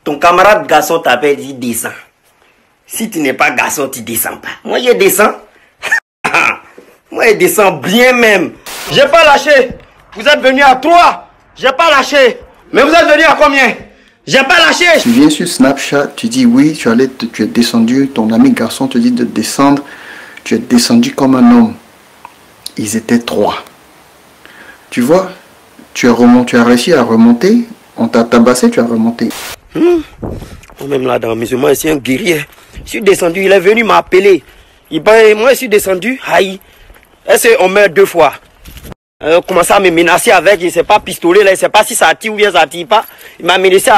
Ton camarade garçon t'appelle, dit descends. Si tu n'es pas garçon, tu descends pas. Moi, je descends. Moi, je descends bien même. J'ai pas lâché. Vous êtes venu à 3. J'ai pas lâché. Mais vous êtes venu à combien? J'ai pas lâché. Tu viens sur Snapchat, tu dis oui, tu es descendu. Ton ami garçon te dit de descendre. Tu es descendu comme un homme. Ils étaient 3. Tu vois, tu as réussi à remonter. On t'a tabassé, tu as remonté. Même là, dans le musulman, c'est un guerrier. Je suis descendu, il est venu m'appeler. Moi, je suis descendu, aïe. Est-ce qu'on meurt 2 fois? Commence à me menacer avec, je ne sais pas, pistolet, là, je ne sais pas si ça attire ou bien ça attire pas. Il m'a menacé.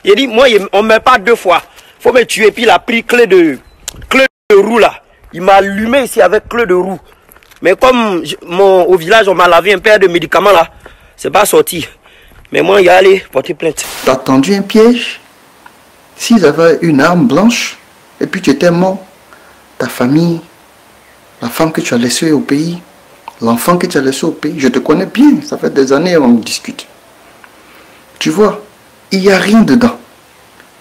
Il a dit, moi, on ne meurt pas 2 fois. Il faut me tuer. Puis il a pris clé de roue là. Il m'a allumé ici avec clé de roue. Mais comme au village, on m'a lavé un peu de médicaments là, c'est pas sorti. Mais moi, il est allé porter plainte. T'as tendu un piège? S'ils avaient une arme blanche, et puis tu étais mort, ta famille, la femme que tu as laissée au pays, l'enfant que tu as laissé au pays, je te connais bien, ça fait des années qu'on discute. Tu vois, il n'y a rien dedans.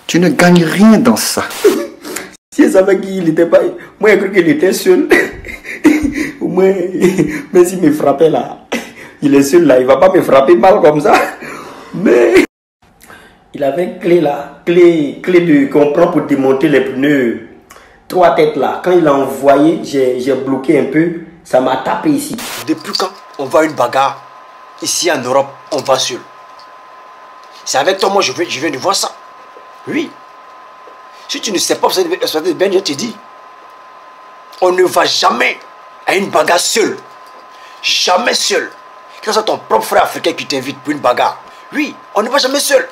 Tu ne gagnes rien dans ça. Si je savais qu'il n'était pas... Moi, j'ai cru qu'il était seul. Au moins, même s'il me frappait là, il est seul là, il ne va pas me frapper mal comme ça. Mais... Il avait une clé là, clé qu'on prend pour démonter les pneus. 3 têtes là. Quand il l'a envoyé, j'ai bloqué un peu. Ça m'a tapé ici. Depuis quand on va à une bagarre, ici en Europe, on va seul. C'est avec toi, moi, je viens de voir ça. Oui. Si tu ne sais pas, Ben, je te dis, on ne va jamais à une bagarre seul. Jamais seul. Que ce soit ton propre frère africain qui t'invite pour une bagarre. Oui, on ne va jamais seul.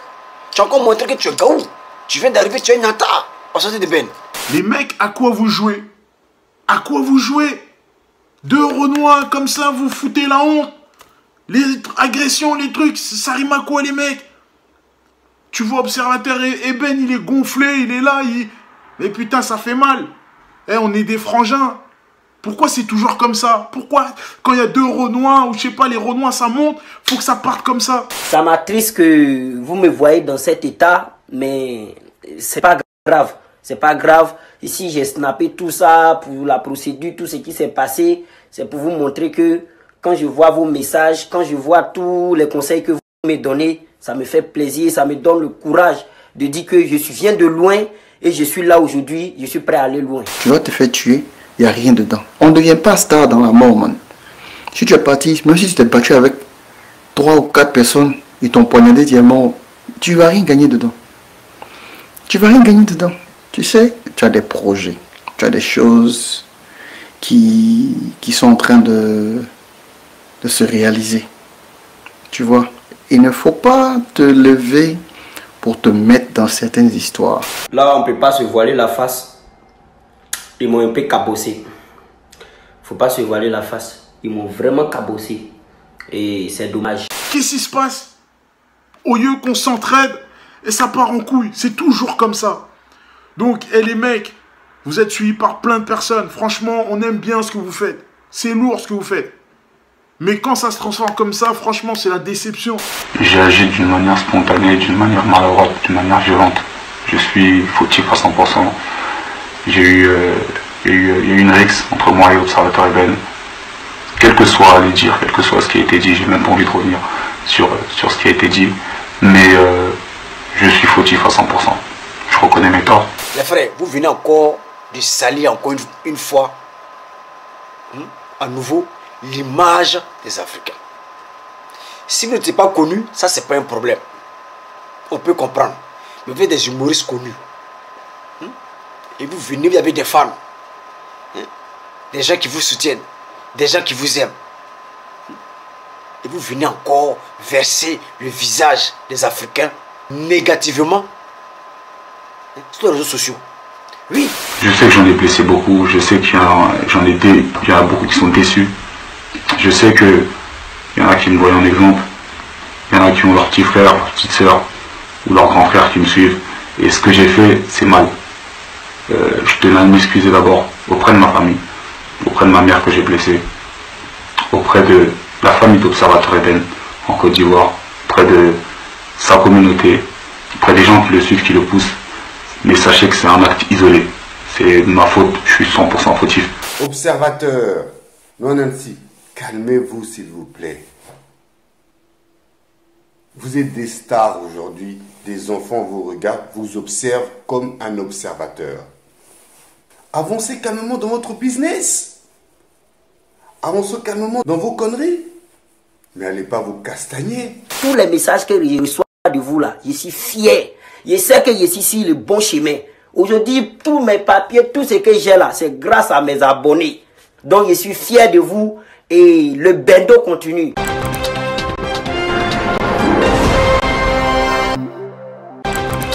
Tu as encore montré que tu es gaou. Tu viens d'arriver, tu es une nata. On sortait de Ben. Les mecs, à quoi vous jouez? À quoi vous jouez? 2 Renois comme ça, vous foutez la honte. Les agressions, les trucs, ça rime à quoi les mecs? Tu vois observateur et Ben, il est gonflé, il est là, mais putain, ça fait mal. Eh, on est des frangins. Pourquoi c'est toujours comme ça? Pourquoi quand il y a 2 Renois, ou je sais pas, les Renois, ça monte, faut que ça parte comme ça? Ça m'attriste que vous me voyez dans cet état, mais c'est pas grave. C'est pas grave. Ici, j'ai snappé tout ça pour la procédure, tout ce qui s'est passé. C'est pour vous montrer que quand je vois vos messages, quand je vois tous les conseils que vous me donnez, ça me fait plaisir, ça me donne le courage de dire que je viens de loin et je suis là aujourd'hui, je suis prêt à aller loin. Tu vas te faire tuer, il n'y a rien dedans. On ne devient pas star dans la mort, man. Si tu es parti, même si tu t'es battu avec 3 ou 4 personnes, ils t'ont poignardé, tu es mort, tu ne vas rien gagner dedans. Tu ne vas rien gagner dedans. Tu sais, tu as des projets, tu as des choses qui sont en train de se réaliser. Tu vois, il ne faut pas te lever pour te mettre dans certaines histoires. Là, on ne peut pas se voiler la face. Ils m'ont un peu cabossé. Il ne faut pas se voiler la face. Ils m'ont vraiment cabossé. Et c'est dommage. Qu'est-ce qui se passe? Au lieu qu'on s'entraide, et ça part en couille. C'est toujours comme ça. Donc, les mecs, vous êtes suivis par plein de personnes. Franchement, on aime bien ce que vous faites. C'est lourd ce que vous faites. Mais quand ça se transforme comme ça, franchement, c'est la déception. J'ai agi d'une manière spontanée, d'une manière maladroite, d'une manière violente. Je suis fautif à 100%. Il y a eu une rixe entre moi et l'observateur Eben. Quel que soit les dires, quel que soit ce qui a été dit, j'ai même pas envie de revenir sur ce qui a été dit. Mais je suis fautif à 100%. Je reconnais mes torts. Les frères, vous venez encore de salir encore une fois, à nouveau, l'image des Africains. Si vous n'êtes pas connu, ça c'est pas un problème. On peut comprendre. Mais vous êtes des humoristes connus. Et vous venez, vous avez des fans. Des gens qui vous soutiennent. Des gens qui vous aiment. Et vous venez encore verser le visage des Africains négativement sur les réseaux sociaux. Oui. Je sais que j'en ai blessé beaucoup. Je sais qu'il y a beaucoup qui sont déçus. Je sais qu'il y en a qui me voient en exemple. Il y en a qui ont leur petit frère, leur petite soeur ou leur grand frère qui me suivent. Et ce que j'ai fait, c'est mal. Je tenais à m'excuser d'abord auprès de ma famille, auprès de ma mère que j'ai blessée, auprès de la famille d'Observateur Eben en Côte d'Ivoire, auprès de sa communauté, Après, des gens qui le suivent, qui le poussent. Mais sachez que c'est un acte isolé. C'est ma faute, je suis 100% fautif. Observateur, non ainsi, calmez-vous s'il vous plaît. Vous êtes des stars aujourd'hui, des enfants vous regardent, vous observent comme un observateur. Avancez calmement dans votre business. Avancez calmement dans vos conneries. Mais allez pas vous castagner. Tous les messages que je reçois de vous là, je suis fier. Je sais que je suis sur le bon chemin. Aujourd'hui, tous mes papiers, tout ce que j'ai là, c'est grâce à mes abonnés. Donc je suis fier de vous et le bendo continue.